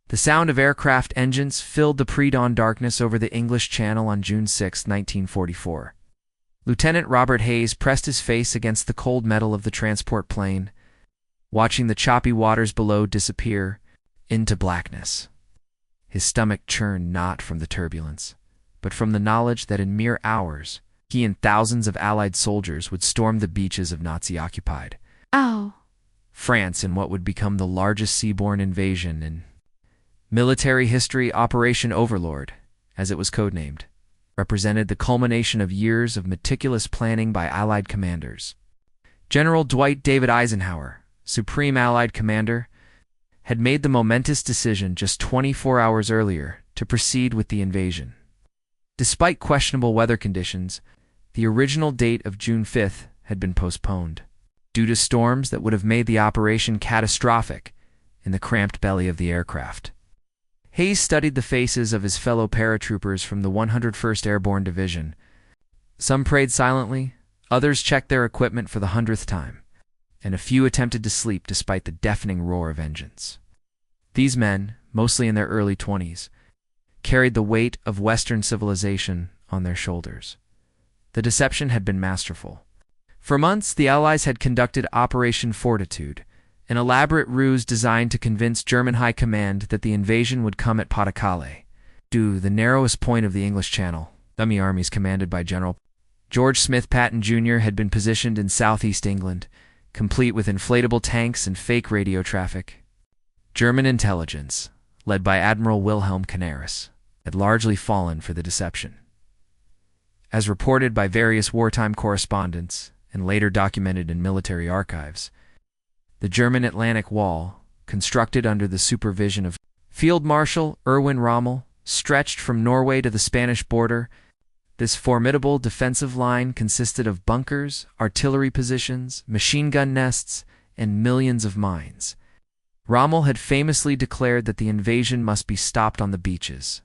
The sound of aircraft engines filled the pre-dawn darkness over the English Channel on June 6, 1944. Lieutenant Robert Hayes pressed his face against the cold metal of the transport plane, watching the choppy waters below disappear into blackness. His stomach churned not from the turbulence, but from the knowledge that in mere hours he and thousands of Allied soldiers would storm the beaches of Nazi-occupied France in what would become the largest seaborne invasion in military history. Operation Overlord, as it was codenamed, represented the culmination of years of meticulous planning by Allied commanders. General Dwight David Eisenhower, Supreme Allied Commander, had made the momentous decision just 24 hours earlier to proceed with the invasion. Despite questionable weather conditions, the original date of June 5th had been postponed, due to storms that would have made the operation catastrophic in the cramped belly of the aircraft. Hayes studied the faces of his fellow paratroopers from the 101st Airborne Division. Some prayed silently, others checked their equipment for the 100th time, and a few attempted to sleep despite the deafening roar of engines. These men, mostly in their early 20s, carried the weight of Western civilization on their shoulders. The deception had been masterful. For months, the Allies had conducted Operation Fortitude, an elaborate ruse designed to convince German High Command that the invasion would come at Pas-de-Calais, the narrowest point of the English Channel. Dummy armies commanded by General George Smith Patton Jr. had been positioned in southeast England, complete with inflatable tanks and fake radio traffic. German intelligence, led by Admiral Wilhelm Canaris, had largely fallen for the deception. As reported by various wartime correspondents and later documented in military archives, the German Atlantic Wall, constructed under the supervision of Field Marshal Erwin Rommel, stretched from Norway to the Spanish border. This formidable defensive line consisted of bunkers, artillery positions, machine gun nests, and millions of mines. Rommel had famously declared that the invasion must be stopped on the beaches.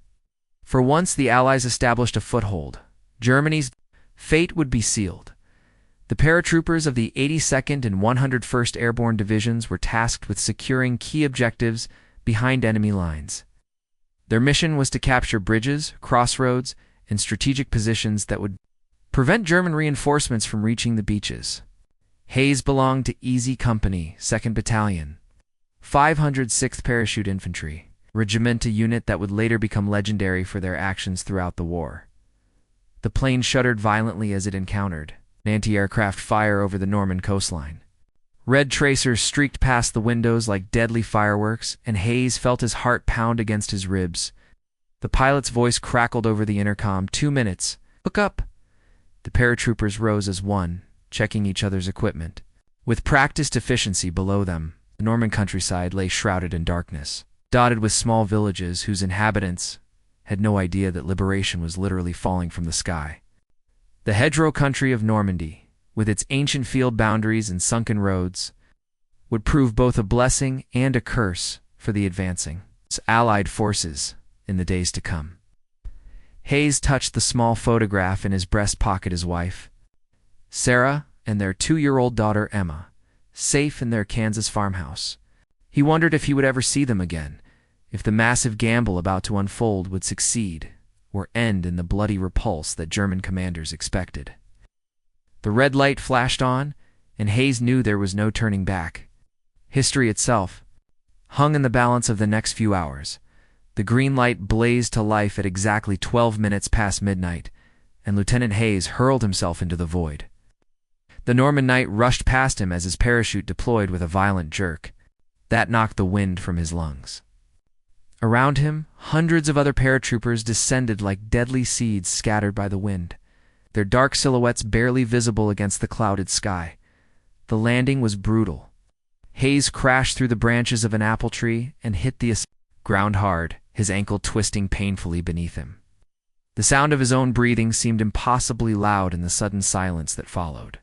For once the Allies established a foothold, Germany's fate would be sealed. The paratroopers of the 82nd and 101st Airborne Divisions were tasked with securing key objectives behind enemy lines. Their mission was to capture bridges, crossroads, and strategic positions that would prevent German reinforcements from reaching the beaches. Hayes belonged to Easy Company, 2nd Battalion, 506th Parachute Infantry Regiment, a unit that would later become legendary for their actions throughout the war. The plane shuddered violently as it encountered anti-aircraft fire over the Norman coastline. Red tracers streaked past the windows like deadly fireworks, and Hayes felt his heart pound against his ribs. The pilot's voice crackled over the intercom. 2 minutes. Look up. The paratroopers rose as one, checking each other's equipment. With practiced efficiency below them, the Norman countryside lay shrouded in darkness, dotted with small villages whose inhabitants had no idea that liberation was literally falling from the sky. The hedgerow country of Normandy, with its ancient field boundaries and sunken roads, would prove both a blessing and a curse for the advancing Allied forces in the days to come. Hayes touched the small photograph in his breast pocket. His wife, Sarah, and their 2-year-old daughter, Emma, safe in their Kansas farmhouse. He wondered if he would ever see them again, if the massive gamble about to unfold would succeed or end in the bloody repulse that German commanders expected. The red light flashed on, and Hayes knew there was no turning back. History itself hung in the balance of the next few hours. The green light blazed to life at exactly 12 minutes past midnight, and Lieutenant Hayes hurled himself into the void. The Norman knight rushed past him as his parachute deployed with a violent jerk. That knocked the wind from his lungs. Around him, hundreds of other paratroopers descended like deadly seeds scattered by the wind, their dark silhouettes barely visible against the clouded sky. The landing was brutal. Hayes crashed through the branches of an apple tree and hit the ground hard, his ankle twisting painfully beneath him. The sound of his own breathing seemed impossibly loud in the sudden silence that followed.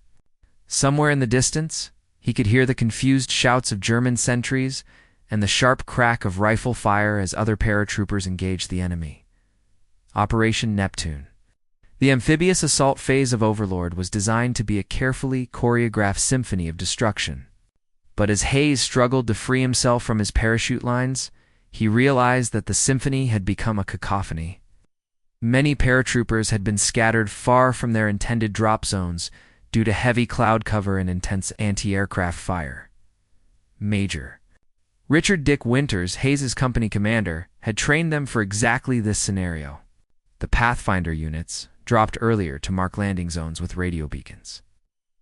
Somewhere in the distance, he could hear the confused shouts of German sentries and the sharp crack of rifle fire as other paratroopers engaged the enemy. Operation Neptune. The amphibious assault phase of Overlord was designed to be a carefully choreographed symphony of destruction. But as Hayes struggled to free himself from his parachute lines, He realized that the symphony had become a cacophony. Many paratroopers had been scattered far from their intended drop zones due to heavy cloud cover and intense anti-aircraft fire. Major Richard Dick Winters, Hayes's company commander, had trained them for exactly this scenario. The Pathfinder units, dropped earlier to mark landing zones with radio beacons,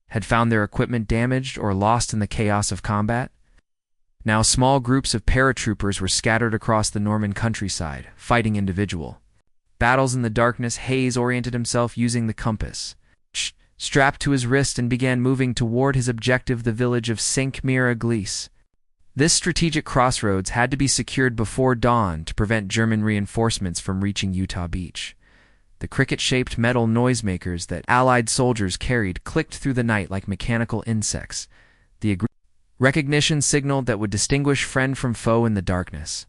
had found their equipment damaged or lost in the chaos of combat. Now small groups of paratroopers were scattered across the Norman countryside, fighting individual battles in the darkness. Hayes oriented himself using the compass, strapped to his wrist, and began moving toward his objective, the village of Saint-Mire-Église. This strategic crossroads had to be secured before dawn to prevent German reinforcements from reaching Utah Beach. The cricket-shaped metal noisemakers that Allied soldiers carried clicked through the night like mechanical insects. The recognition signal that would distinguish friend from foe in the darkness.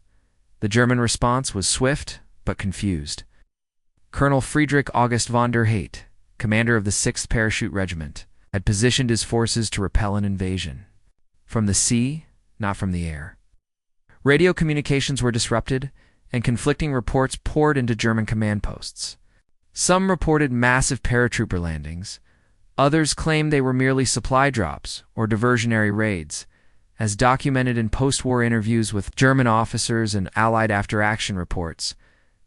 The German response was swift but confused. Colonel Friedrich August von der Haidt, commander of the 6th Parachute Regiment, had positioned his forces to repel an invasion. From the sea, not from the air. Radio communications were disrupted, and conflicting reports poured into German command posts. Some reported massive paratrooper landings. Others claimed they were merely supply drops or diversionary raids. As documented in post-war interviews with German officers and Allied after-action reports,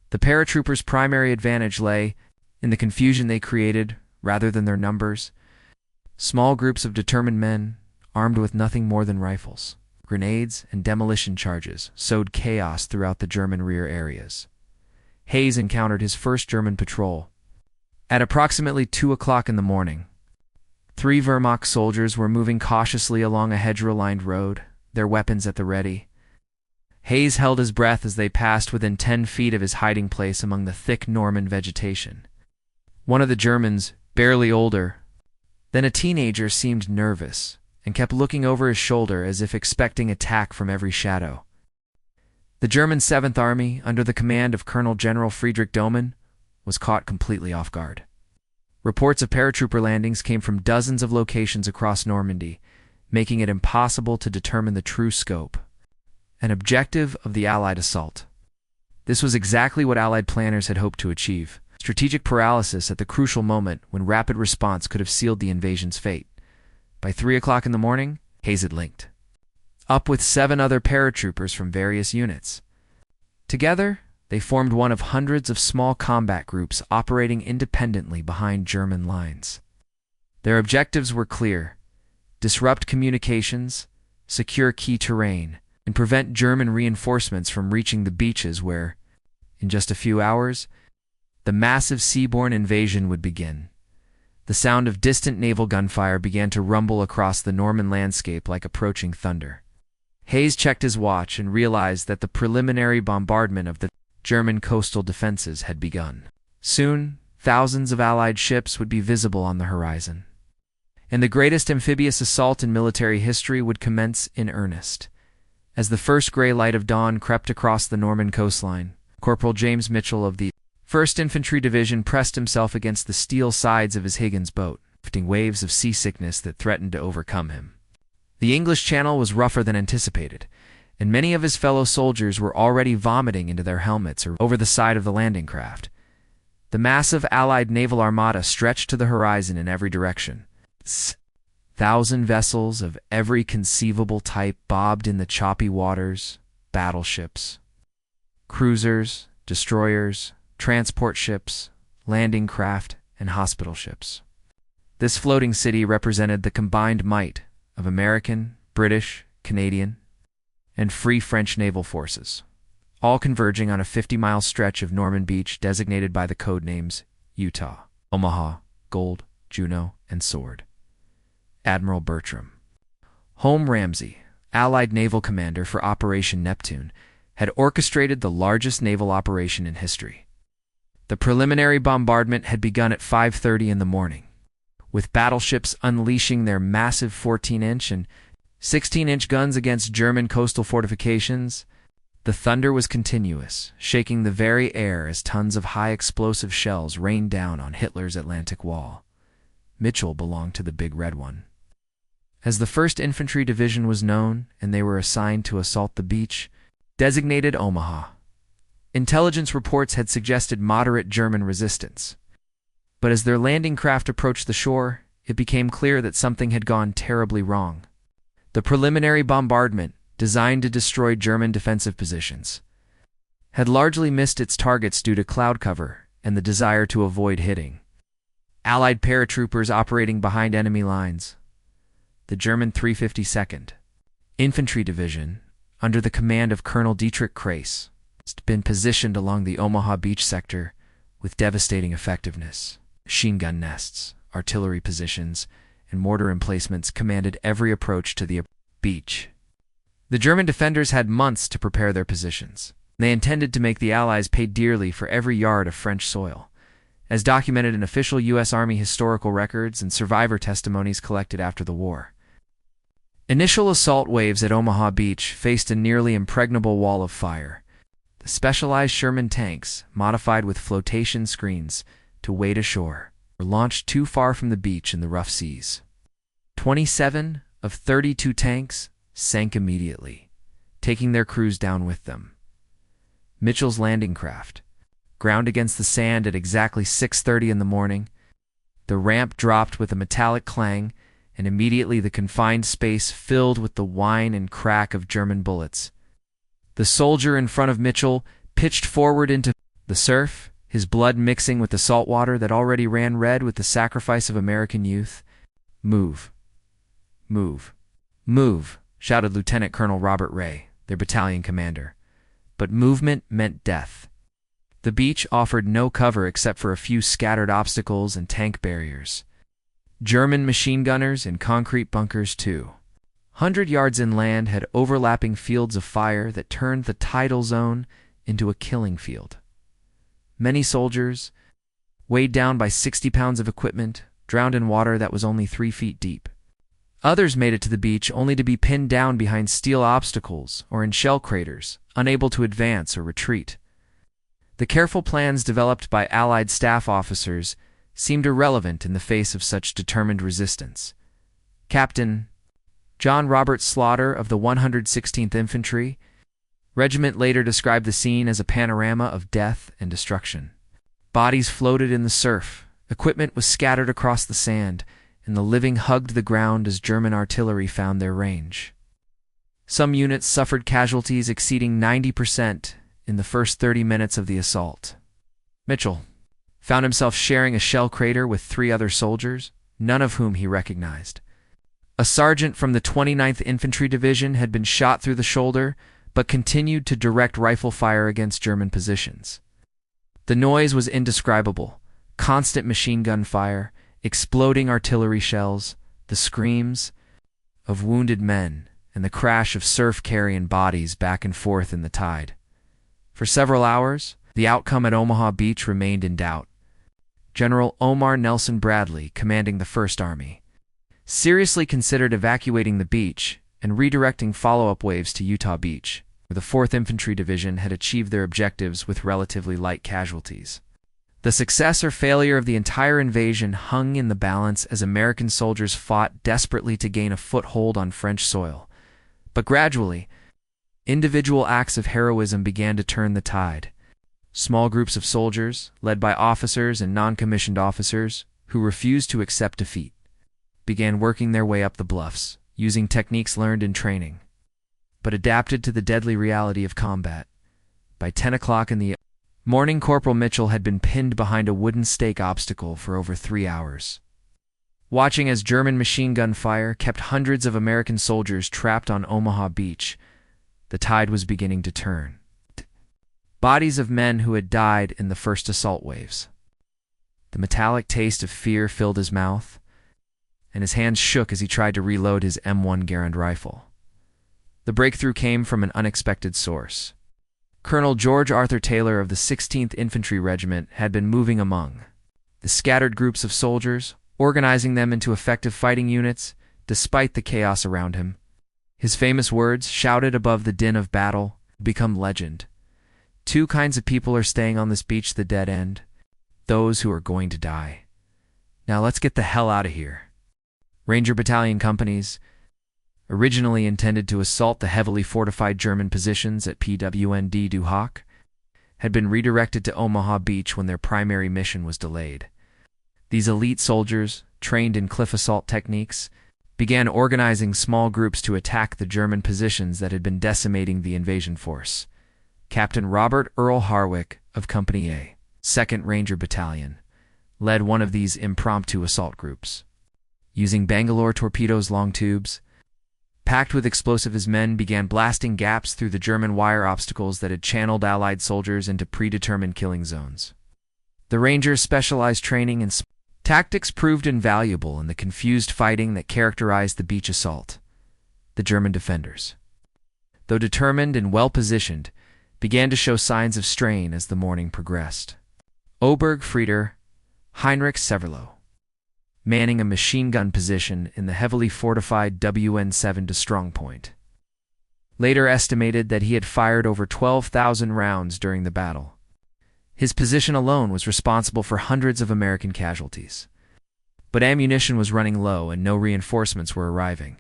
the paratroopers' primary advantage lay in the confusion they created rather than their numbers. Small groups of determined men, armed with nothing more than rifles, grenades, and demolition charges, sowed chaos throughout the German rear areas. Hayes encountered his first German patrol. At approximately 2 o'clock in the morning, 3 Wehrmacht soldiers were moving cautiously along a hedgerow-lined road, their weapons at the ready. Hayes held his breath as they passed within 10 feet of his hiding place among the thick Norman vegetation. One of the Germans, barely older than a teenager, seemed nervous and kept looking over his shoulder as if expecting attack from every shadow. The German 7th Army, under the command of Colonel General Friedrich Dohmann, was caught completely off guard. Reports of paratrooper landings came from dozens of locations across Normandy, making it impossible to determine the true scope and objective of the Allied assault. This was exactly what Allied planners had hoped to achieve: strategic paralysis at the crucial moment when rapid response could have sealed the invasion's fate. By 3 o'clock in the morning, Hayes had linked up with 7 other paratroopers from various units. Together, they formed one of hundreds of small combat groups operating independently behind German lines. Their objectives were clear: disrupt communications, secure key terrain, and prevent German reinforcements from reaching the beaches where, in just a few hours, the massive seaborne invasion would begin. The sound of distant naval gunfire began to rumble across the Norman landscape like approaching thunder. Hayes checked his watch and realized that the preliminary bombardment of the German coastal defenses had begun. Soon, thousands of Allied ships would be visible on the horizon, and the greatest amphibious assault in military history would commence in earnest. As the first gray light of dawn crept across the Norman coastline, Corporal James Mitchell of the 1st Infantry Division pressed himself against the steel sides of his Higgins boat, lifting waves of seasickness that threatened to overcome him. The English Channel was rougher than anticipated, and many of his fellow soldiers were already vomiting into their helmets or over the side of the landing craft. The massive Allied naval armada stretched to the horizon in every direction. 1,000 vessels of every conceivable type bobbed in the choppy waters: battleships, cruisers, destroyers, transport ships, landing craft, and hospital ships. This floating city represented the combined might of American, British, Canadian, and Free French naval forces, all converging on a 50-mile stretch of Norman beach designated by the code names Utah, Omaha, Gold, Juno, and Sword. Admiral Bertram Home Ramsey, Allied naval commander for Operation Neptune, had orchestrated the largest naval operation in history. The preliminary bombardment had begun at 5:30 in the morning, with battleships unleashing their massive 14-inch and 16-inch guns against German coastal fortifications. The thunder was continuous, shaking the very air as tons of high-explosive shells rained down on Hitler's Atlantic Wall. Mitchell belonged to the Big Red One. As the 1st Infantry Division was known and they were assigned to assault the beach, Designated Omaha. Intelligence reports had suggested moderate German resistance. But as their landing craft approached the shore, it became clear that something had gone terribly wrong. The preliminary bombardment, designed to destroy German defensive positions, had largely missed its targets due to cloud cover and the desire to avoid hitting Allied paratroopers operating behind enemy lines. The German 352nd Infantry Division, under the command of Colonel Dietrich Krase, had been positioned along the Omaha Beach sector with devastating effectiveness. Machine gun nests, artillery positions, and mortar emplacements commanded every approach to the beach. The German defenders had months to prepare their positions. They intended to make the Allies pay dearly for every yard of French soil, as documented in official U.S. Army historical records and survivor testimonies collected after the war. Initial assault waves at Omaha Beach faced a nearly impregnable wall of fire. The specialized Sherman tanks, modified with flotation screens to wade ashore, were launched too far from the beach in the rough seas. 27 of 32 tanks sank immediately, taking their crews down with them. Mitchell's landing craft ground against the sand at exactly 6:30 in the morning. The ramp dropped with a metallic clang, and immediately the confined space filled with the whine and crack of German bullets. The soldier in front of Mitchell pitched forward into the surf, his blood mixing with the salt water that already ran red with the sacrifice of American youth. "Move! Move! Move!" shouted Lieutenant Colonel Robert Ray, their battalion commander. But movement meant death. The beach offered no cover except for a few scattered obstacles and tank barriers. German machine gunners in concrete bunkers, too. 100 yards inland had overlapping fields of fire that turned the tidal zone into a killing field. Many soldiers, weighed down by 60 pounds of equipment, drowned in water that was only 3 feet deep. Others made it to the beach only to be pinned down behind steel obstacles or in shell craters, unable to advance or retreat. The careful plans developed by Allied staff officers seemed irrelevant in the face of such determined resistance. Captain John Robert Slaughter of the 116th Infantry Regiment later described the scene as a panorama of death and destruction. Bodies floated in the surf, equipment was scattered across the sand, and the living hugged the ground as German artillery found their range. Some units suffered casualties exceeding 90% in the first 30 minutes of the assault. Mitchell found himself sharing a shell crater with 3 other soldiers, none of whom he recognized. A sergeant from the 29th Infantry Division had been shot through the shoulder, but continued to direct rifle fire against German positions. The noise was indescribable: constant machine gun fire, exploding artillery shells, the screams of wounded men, and the crash of surf-carrying bodies back and forth in the tide. For several hours, the outcome at Omaha Beach remained in doubt. General Omar Nelson Bradley, commanding the First Army, seriously considered evacuating the beach and redirecting follow-up waves to Utah Beach, where the 4th Infantry Division had achieved their objectives with relatively light casualties. The success or failure of the entire invasion hung in the balance as American soldiers fought desperately to gain a foothold on French soil. But gradually, individual acts of heroism began to turn the tide. Small groups of soldiers, led by officers and non-commissioned officers who refused to accept defeat, began working their way up the bluffs, using techniques learned in training, but adapted to the deadly reality of combat. By 10 o'clock in the morning, Corporal Mitchell had been pinned behind a wooden stake obstacle for over 3 hours. Watching as German machine gun fire kept hundreds of American soldiers trapped on Omaha Beach, the tide was beginning to turn. Bodies of men who had died in the first assault waves. The metallic taste of fear filled his mouth, and his hands shook as he tried to reload his M1 Garand rifle. The breakthrough came from an unexpected source. Colonel George Arthur Taylor of the 16th Infantry Regiment had been moving among the scattered groups of soldiers, organizing them into effective fighting units, despite the chaos around him. His famous words, shouted above the din of battle, become legend. 2 kinds of people are staying on this beach, the dead end. Those who are going to die. Now let's get the hell out of here. Ranger battalion companies, originally intended to assault the heavily fortified German positions at WWII, had been redirected to Omaha Beach when their primary mission was delayed. These elite soldiers, trained in cliff assault techniques, began organizing small groups to attack the German positions that had been decimating the invasion force. Captain Robert Earl Harwick of Company A, 2nd Ranger Battalion, led one of these impromptu assault groups. Using Bangalore torpedoes long tubes, packed with explosive, his men began blasting gaps through the German wire obstacles that had channeled Allied soldiers into predetermined killing zones. The Rangers' specialized training and tactics proved invaluable in the confused fighting that characterized the beach assault. The German defenders, though determined and well-positioned, began to show signs of strain as the morning progressed. Oberg Frieder, Heinrich Severloh, manning a machine gun position in the heavily fortified WN7 to strong point, later estimated that he had fired over 12,000 rounds during the battle. His position alone was responsible for hundreds of American casualties. But ammunition was running low and no reinforcements were arriving.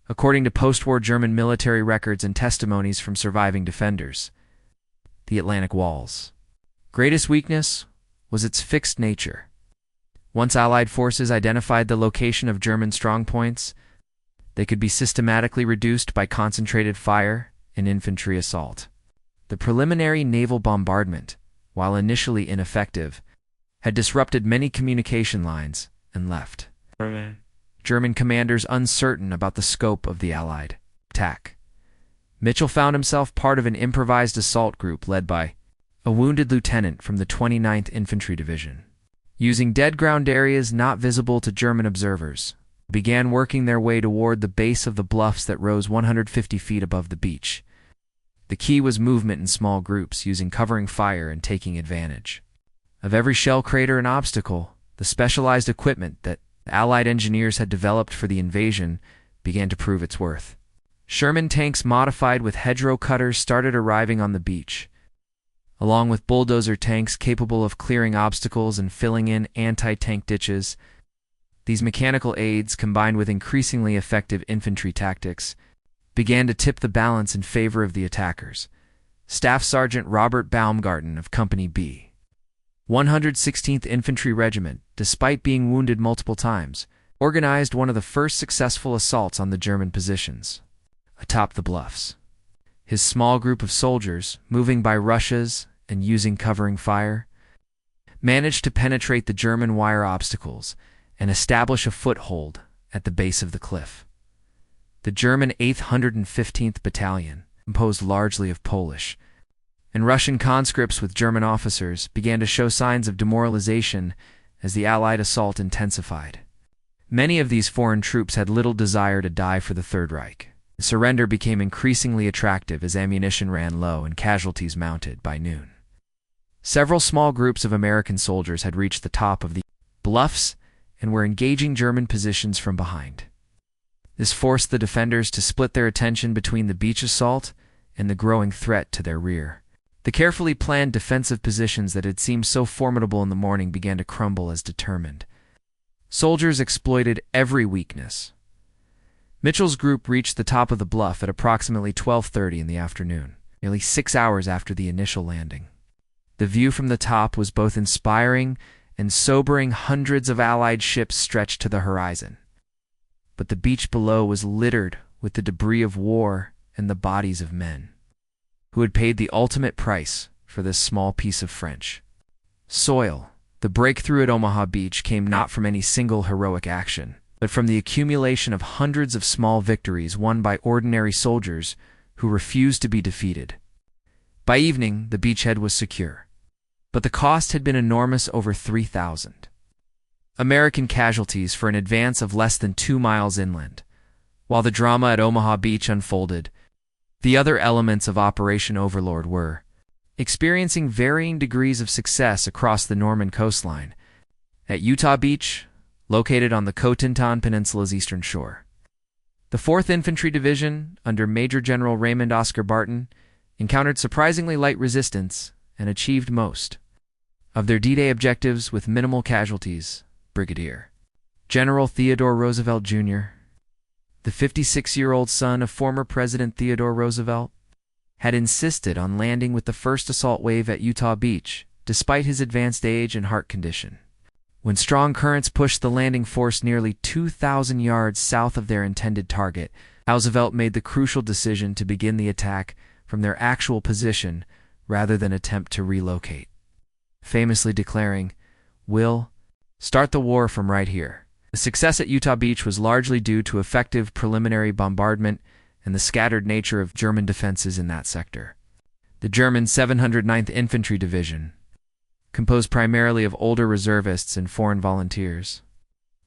According to post-war German military records and testimonies from surviving defenders, the Atlantic Wall's greatest weakness was its fixed nature. Once Allied forces identified the location of German strongpoints, they could be systematically reduced by concentrated fire and infantry assault. The preliminary naval bombardment, while initially ineffective, had disrupted many communication lines and left German commanders uncertain about the scope of the Allied attack. Mitchell found himself part of an improvised assault group led by a wounded lieutenant from the 29th Infantry Division. Using dead ground areas not visible to German observers, began working their way toward the base of the bluffs that rose 150 feet above the beach. The key was movement in small groups, using covering fire and taking advantage of every shell crater and obstacle. The specialized equipment that Allied engineers had developed for the invasion began to prove its worth. Sherman tanks modified with hedgerow cutters started arriving on the beach, along with bulldozer tanks capable of clearing obstacles and filling in anti-tank ditches. These mechanical aids, combined with increasingly effective infantry tactics, began to tip the balance in favor of the attackers. Staff Sergeant Robert Baumgarten of Company B, 116th Infantry Regiment, despite being wounded multiple times, organized one of the first successful assaults on the German positions atop the bluffs. His small group of soldiers, moving by rushes and using covering fire, managed to penetrate the German wire obstacles and establish a foothold at the base of the cliff. The German 815th Battalion, composed largely of Polish and Russian conscripts with German officers, began to show signs of demoralization as the Allied assault intensified. Many of these foreign troops had little desire to die for the Third Reich. Surrender became increasingly attractive as ammunition ran low and casualties mounted by noon. Several small groups of American soldiers had reached the top of the bluffs and were engaging German positions from behind. This forced the defenders to split their attention between the beach assault and the growing threat to their rear. The carefully planned defensive positions that had seemed so formidable in the morning began to crumble as determined soldiers exploited every weakness. Mitchell's group reached the top of the bluff at approximately 12:30 in the afternoon, nearly 6 hours after the initial landing. The view from the top was both inspiring and sobering. Hundreds of Allied ships stretched to the horizon, but the beach below was littered with the debris of war and the bodies of men who had paid the ultimate price for this small piece of French soil. The breakthrough at Omaha Beach came not from any single heroic action, but from the accumulation of hundreds of small victories won by ordinary soldiers who refused to be defeated. By evening, the beachhead was secure, but the cost had been enormous, over 3,000 American casualties for an advance of less than 2 miles inland. While the drama at Omaha Beach unfolded, the other elements of Operation Overlord were experiencing varying degrees of success across the Norman coastline. At Utah Beach, located on the Cotinton Peninsula's eastern shore, the 4th Infantry Division, under Major General Raymond Oscar Barton, encountered surprisingly light resistance and achieved most of their D-Day objectives with minimal casualties. Brigadier General Theodore Roosevelt Jr., the 56-year-old son of former President Theodore Roosevelt, had insisted on landing with the first assault wave at Utah Beach, despite his advanced age and heart condition. When strong currents pushed the landing force nearly 2,000 yards south of their intended target, Roosevelt made the crucial decision to begin the attack from their actual position rather than attempt to relocate, famously declaring, "We'll start the war from right here." The success at Utah Beach was largely due to effective preliminary bombardment and the scattered nature of German defenses in that sector. The German 709th Infantry Division, composed primarily of older reservists and foreign volunteers,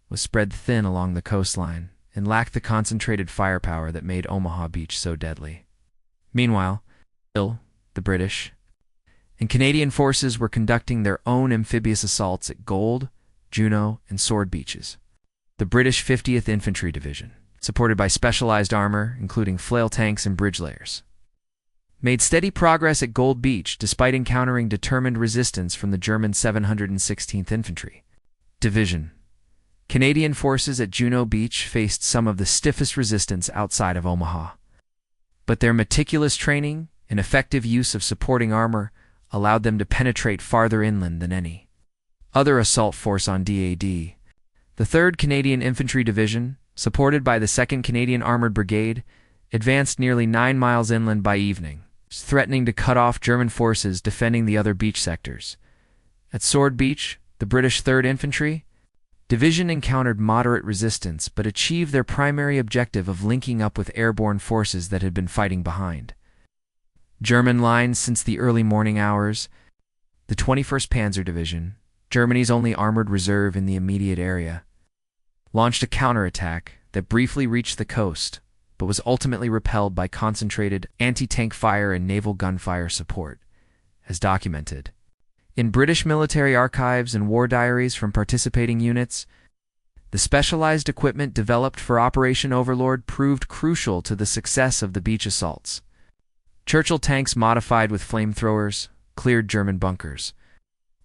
was spread thin along the coastline and lacked the concentrated firepower that made Omaha Beach so deadly. Meanwhile, the British and Canadian forces were conducting their own amphibious assaults at Gold, Juno, and Sword Beaches. The British 50th Infantry Division, supported by specialized armor, including flail tanks and bridge layers, made steady progress at Gold Beach despite encountering determined resistance from the German 716th Infantry Division. Canadian forces at Juno Beach faced some of the stiffest resistance outside of Omaha, but their meticulous training and effective use of supporting armor allowed them to penetrate farther inland than any other assault force on DAD. The 3rd Canadian Infantry Division, supported by the 2nd Canadian Armored Brigade, advanced nearly 9 miles inland by evening, threatening to cut off German forces defending the other beach sectors. At Sword Beach, the British 3rd Infantry Division encountered moderate resistance but achieved their primary objective of linking up with airborne forces that had been fighting behind German lines since the early morning hours. The 21st Panzer Division, Germany's only armored reserve in the immediate area, launched a counterattack that briefly reached the coast, but was ultimately repelled by concentrated anti-tank fire and naval gunfire support, as documented in British military archives and war diaries from participating units. The specialized equipment developed for Operation Overlord proved crucial to the success of the beach assaults. Churchill tanks modified with flamethrowers cleared German bunkers,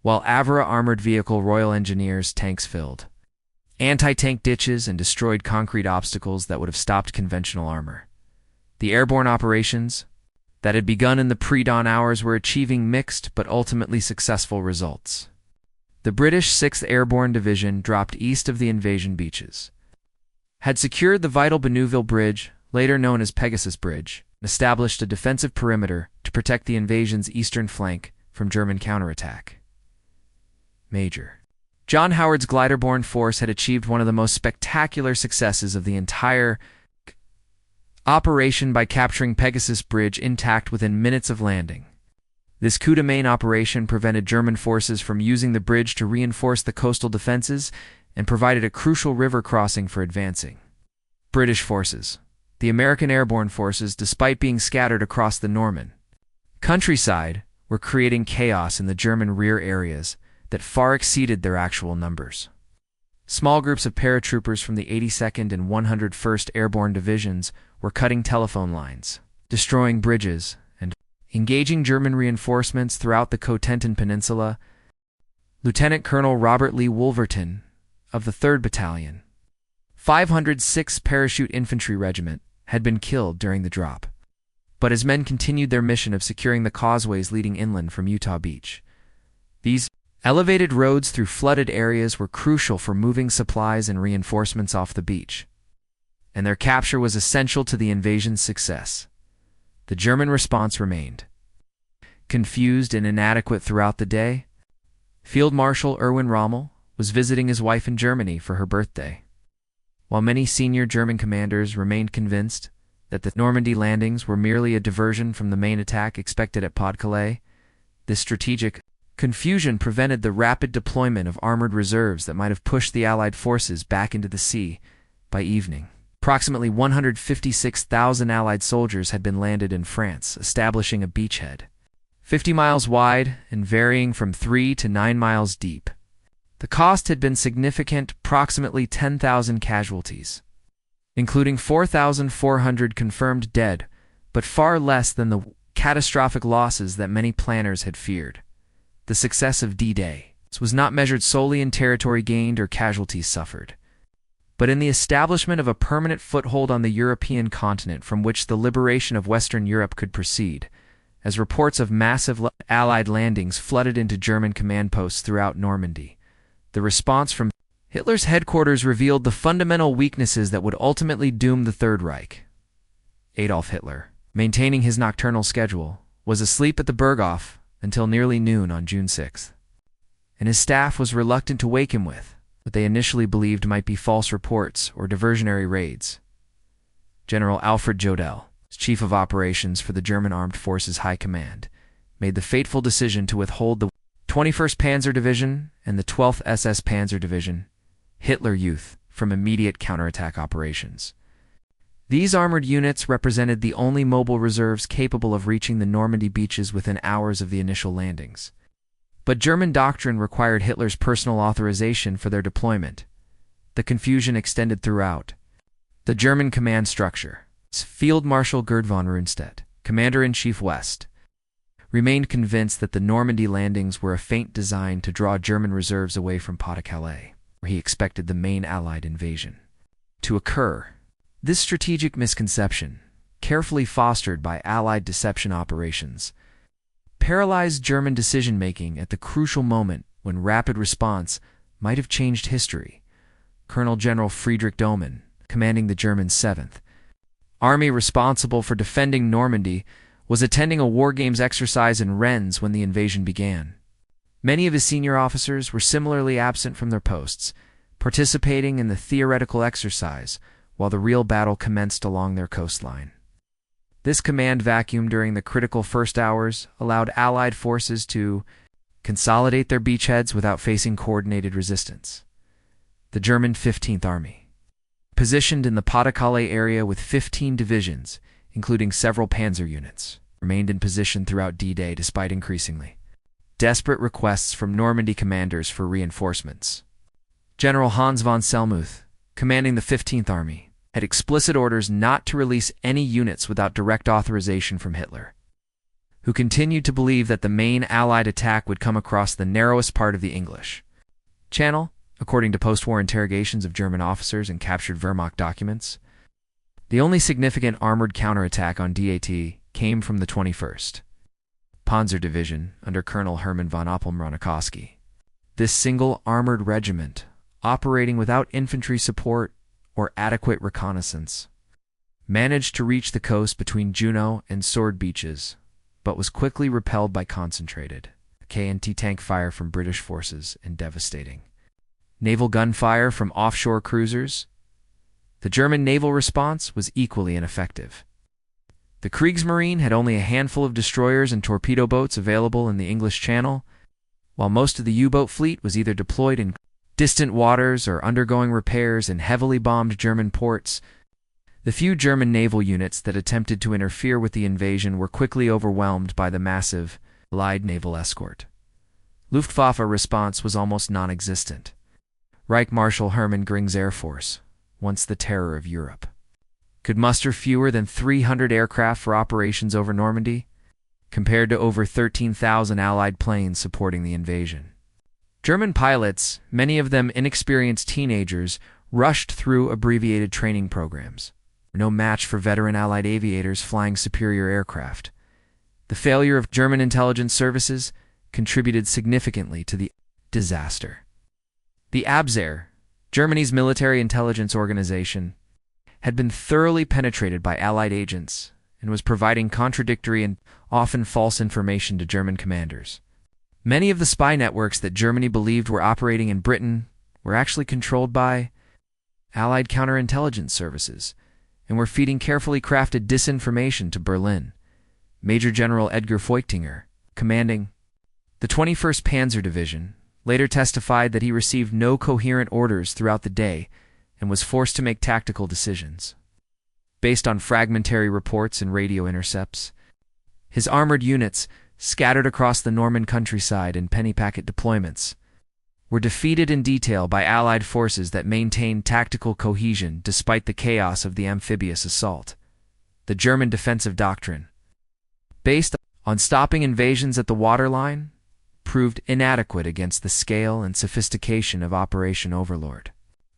while Avra armored vehicle Royal Engineers tanks filled anti-tank ditches and destroyed concrete obstacles that would have stopped conventional armor. The airborne operations that had begun in the pre-dawn hours were achieving mixed but ultimately successful results. The British 6th Airborne Division dropped east of the invasion beaches, had secured the vital Benouville Bridge, later known as Pegasus Bridge, and established a defensive perimeter to protect the invasion's eastern flank from German counterattack. Major John Howard's glider-borne force had achieved one of the most spectacular successes of the entire operation by capturing Pegasus Bridge intact within minutes of landing. This coup de main operation prevented German forces from using the bridge to reinforce the coastal defenses and provided a crucial river crossing for advancing British forces. The American airborne forces, despite being scattered across the Norman countryside, were creating chaos in the German rear areas that far exceeded their actual numbers. Small groups of paratroopers from the 82nd and 101st Airborne Divisions were cutting telephone lines, destroying bridges, and engaging German reinforcements throughout the Cotentin Peninsula. Lieutenant Colonel Robert Lee Wolverton of the 3rd Battalion, 506th Parachute Infantry Regiment, had been killed during the drop, but his men continued their mission of securing the causeways leading inland from Utah Beach. These elevated roads through flooded areas were crucial for moving supplies and reinforcements off the beach, and their capture was essential to the invasion's success. The German response remained confused and inadequate throughout the day. Field Marshal Erwin Rommel was visiting his wife in Germany for her birthday, while many senior German commanders remained convinced that the Normandy landings were merely a diversion from the main attack expected at Pas-de-Calais. This strategic confusion prevented the rapid deployment of armored reserves that might have pushed the Allied forces back into the sea. By evening, approximately 156,000 Allied soldiers had been landed in France, establishing a beachhead 50 miles wide and varying from 3 to 9 miles deep. The cost had been significant, approximately 10,000 casualties, including 4,400 confirmed dead, but far less than the catastrophic losses that many planners had feared. The success of D-Day was not measured solely in territory gained or casualties suffered, but but in the establishment of a permanent foothold on the European continent from which the liberation of Western Europe could proceed, as reports of massive Allied landings flooded into German command posts throughout Normandy. The response from Hitler's headquarters revealed the fundamental weaknesses that would ultimately doom the Third Reich. Adolf Hitler, maintaining his nocturnal schedule, was asleep at the Berghof until nearly noon on June 6th, and his staff was reluctant to wake him with what they initially believed might be false reports or diversionary raids. General Alfred Jodl, chief of operations for the German Armed Forces High Command, made the fateful decision to withhold the 21st Panzer Division and the 12th SS Panzer Division, Hitler Youth, from immediate counterattack operations. These armored units represented the only mobile reserves capable of reaching the Normandy beaches within hours of the initial landings. But German doctrine required Hitler's personal authorization for their deployment. The confusion extended throughout. The German command structure, Field Marshal Gerd von Rundstedt, Commander-in-Chief West, remained convinced that the Normandy landings were a feint designed to draw German reserves away from Pas-de-Calais, where he expected the main Allied invasion to occur. This strategic misconception, carefully fostered by Allied deception operations, paralyzed German decision-making at the crucial moment when rapid response might have changed history. Colonel General Friedrich Dohmen, commanding the German 7th Army responsible for defending Normandy, was attending a war games exercise in Rennes when the invasion began. Many of his senior officers were similarly absent from their posts, participating in the theoretical exercise while the real battle commenced along their coastline. This command vacuum during the critical first hours allowed Allied forces to consolidate their beachheads without facing coordinated resistance. The German 15th Army, positioned in the Pas-de-Calais area with 15 divisions, including several panzer units, remained in position throughout D-Day despite increasingly desperate requests from Normandy commanders for reinforcements. General Hans von Selmuth, commanding the 15th Army, had explicit orders not to release any units without direct authorization from Hitler, who continued to believe that the main Allied attack would come across the narrowest part of the English Channel, according to post-war interrogations of German officers and captured Wehrmacht documents. The only significant armored counterattack on DAT came from the 21st Panzer Division under Colonel Hermann von Oppelm-Ronikowski. This single armored regiment, operating without infantry support or adequate reconnaissance, managed to reach the coast between Juno and Sword Beaches, but was quickly repelled by concentrated KNT tank fire from British forces and devastating naval gunfire from offshore cruisers. The German naval response was equally ineffective. The Kriegsmarine had only a handful of destroyers and torpedo boats available in the English Channel, while most of the U-boat fleet was either deployed in distant waters or undergoing repairs in heavily bombed German ports. The few German naval units that attempted to interfere with the invasion were quickly overwhelmed by the massive Allied naval escort. Luftwaffe response was almost non-existent. Reich Marshal Hermann Göring's Air Force, once the terror of Europe, could muster fewer than 300 aircraft for operations over Normandy, compared to over 13,000 Allied planes supporting the invasion. German pilots, many of them inexperienced teenagers, rushed through abbreviated training programs, no match for veteran Allied aviators flying superior aircraft. The failure of German intelligence services contributed significantly to the disaster. The Abwehr, Germany's military intelligence organization, had been thoroughly penetrated by Allied agents and was providing contradictory and often false information to German commanders. Many of the spy networks that Germany believed were operating in Britain were actually controlled by Allied counterintelligence services and were feeding carefully crafted disinformation to Berlin. Major General Edgar Feuchtinger, commanding the 21st Panzer Division, later testified that he received no coherent orders throughout the day and was forced to make tactical decisions based on fragmentary reports and radio intercepts. His armored units, scattered across the Norman countryside in penny packet deployments, were defeated in detail by Allied forces that maintained tactical cohesion despite the chaos of the amphibious assault. The German defensive doctrine, based on stopping invasions at the waterline, proved inadequate against the scale and sophistication of Operation Overlord.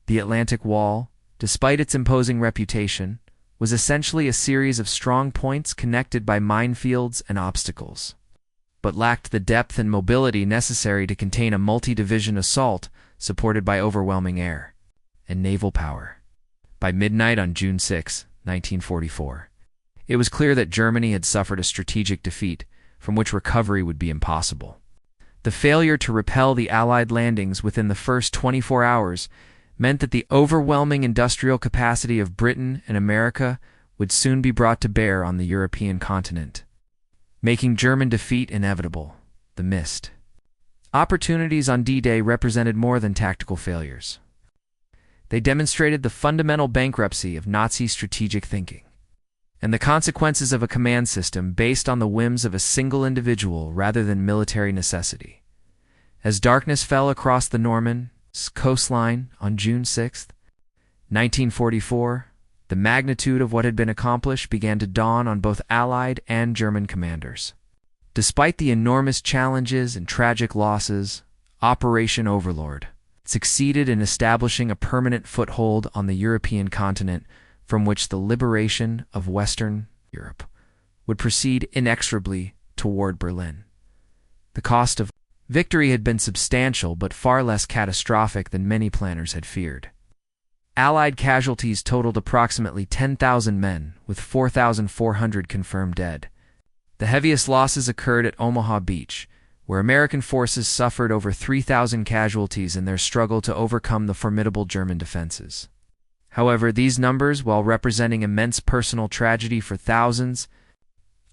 The Atlantic Wall, despite its imposing reputation, was essentially a series of strong points connected by minefields and obstacles, but lacked the depth and mobility necessary to contain a multi-division assault supported by overwhelming air and naval power. By midnight on June 6, 1944, it was clear that Germany had suffered a strategic defeat from which recovery would be impossible. The failure to repel the Allied landings within the first 24 hours meant that the overwhelming industrial capacity of Britain and America would soon be brought to bear on the European continent, making German defeat inevitable. The missed opportunities on D-Day represented more than tactical failures. They demonstrated the fundamental bankruptcy of Nazi strategic thinking and the consequences of a command system based on the whims of a single individual rather than military necessity. As darkness fell across the Normandy coastline on June 6, 1944, the magnitude of what had been accomplished began to dawn on both Allied and German commanders. Despite the enormous challenges and tragic losses, Operation Overlord succeeded in establishing a permanent foothold on the European continent from which the liberation of Western Europe would proceed inexorably toward Berlin. The cost of victory had been substantial but far less catastrophic than many planners had feared. Allied casualties totaled approximately 10,000 men, with 4,400 confirmed dead. The heaviest losses occurred at Omaha Beach, where American forces suffered over 3,000 casualties in their struggle to overcome the formidable German defenses. However, these numbers, while representing immense personal tragedy for thousands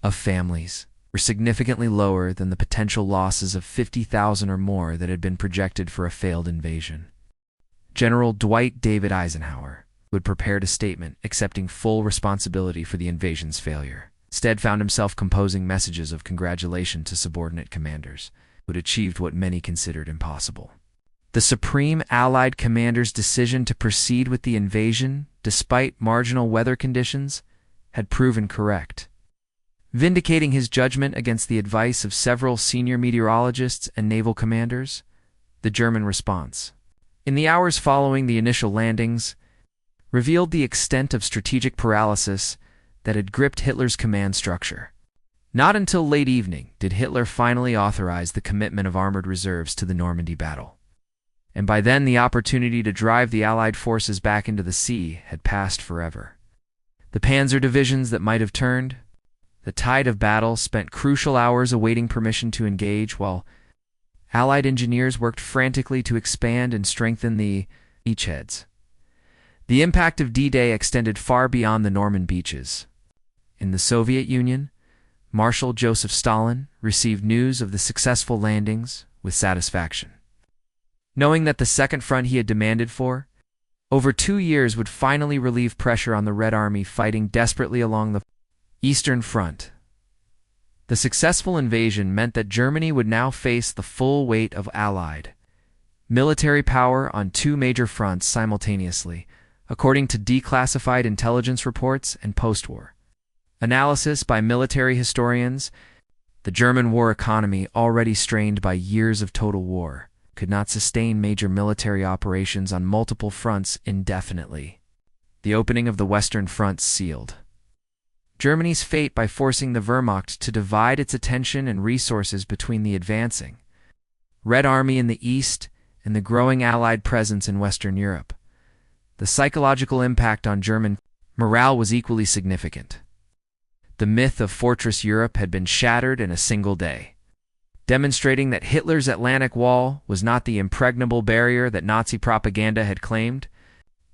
of families, were significantly lower than the potential losses of 50,000 or more that had been projected for a failed invasion. General Dwight David Eisenhower would prepare a statement accepting full responsibility for the invasion's failure. Instead, found himself composing messages of congratulation to subordinate commanders who had achieved what many considered impossible. The Supreme Allied Commander's decision to proceed with the invasion, despite marginal weather conditions, had proven correct, vindicating his judgment against the advice of several senior meteorologists and naval commanders. The German response, in the hours following the initial landings, revealed the extent of strategic paralysis that had gripped Hitler's command structure. Not until late evening did Hitler finally authorize the commitment of armored reserves to the Normandy battle, and by then the opportunity to drive the Allied forces back into the sea had passed forever. The panzer divisions that might have turned the tide of battle spent crucial hours awaiting permission to engage, while Allied engineers worked frantically to expand and strengthen the beachheads. The impact of D-Day extended far beyond the Norman beaches. In the Soviet Union, Marshal Joseph Stalin received news of the successful landings with satisfaction, knowing that the second front he had demanded for over 2 years would finally relieve pressure on the Red Army fighting desperately along the Eastern Front. The successful invasion meant that Germany would now face the full weight of Allied military power on 2 major fronts simultaneously, according to declassified intelligence reports and post-war analysis by military historians. The German war economy, already strained by years of total war, could not sustain major military operations on multiple fronts indefinitely. The opening of the Western Front sealed Germany's fate by forcing the Wehrmacht to divide its attention and resources between the advancing Red Army in the east and the growing Allied presence in Western Europe. The psychological impact on German morale was equally significant. The myth of Fortress Europe had been shattered in a single day, demonstrating that Hitler's Atlantic Wall was not the impregnable barrier that Nazi propaganda had claimed.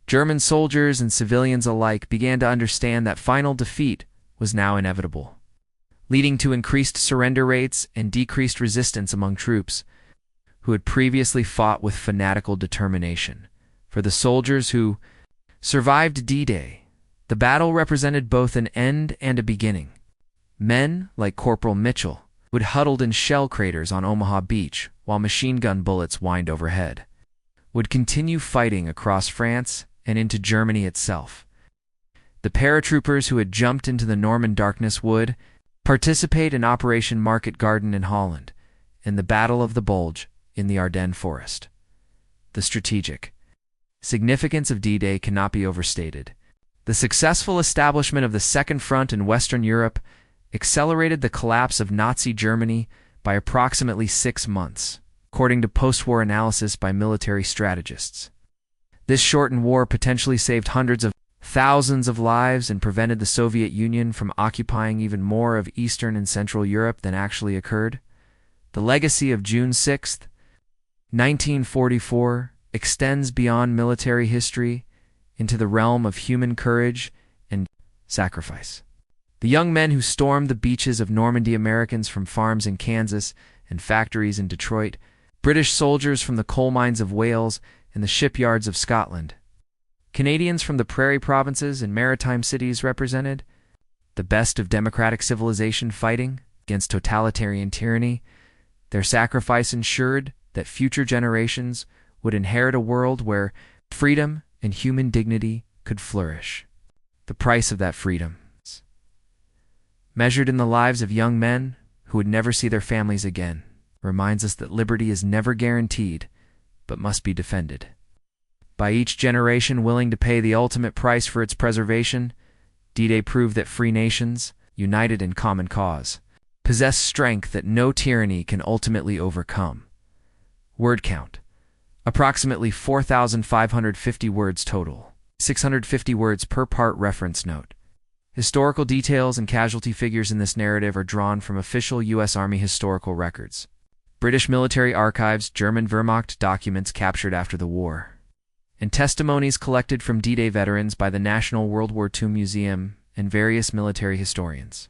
German soldiers and civilians alike began to understand that final defeat was now inevitable, leading to increased surrender rates and decreased resistance among troops who had previously fought with fanatical determination. For the soldiers who survived D-Day, the battle represented both an end and a beginning. Men, like Corporal Mitchell, would huddled in shell craters on Omaha Beach while machine gun bullets whined overhead, would continue fighting across France and into Germany itself. The paratroopers who had jumped into the Norman darkness would participate in Operation Market Garden in Holland, and the Battle of the Bulge in the Ardennes Forest. The strategic Significance of D-Day cannot be overstated. The successful establishment of the Second Front in Western Europe accelerated the collapse of Nazi Germany by approximately 6 months, according to post-war analysis by military strategists. This shortened war potentially saved hundreds of thousands of lives and prevented the Soviet Union from occupying even more of Eastern and Central Europe than actually occurred. The legacy of June 6, 1944, extends beyond military history into the realm of human courage and sacrifice. The young men who stormed the beaches of Normandy, Americans from farms in Kansas and factories in Detroit, British soldiers from the coal mines of Wales and the shipyards of Scotland, Canadians from the prairie provinces and maritime cities represented, the best of democratic civilization fighting against totalitarian tyranny. Their sacrifice ensured that future generations would inherit a world where freedom and human dignity could flourish. The price of that freedom, measured in the lives of young men who would never see their families again, reminds us that liberty is never guaranteed, but must be defended. By each generation willing to pay the ultimate price for its preservation, D-Day proved that free nations, united in common cause, possess strength that no tyranny can ultimately overcome. Word count: approximately 4,550 words total, 650 words per part. Reference note: historical details and casualty figures in this narrative are drawn from official U.S. Army historical records, British military archives, German Wehrmacht documents captured after the war, and testimonies collected from D-Day veterans by the National World War II Museum and various military historians.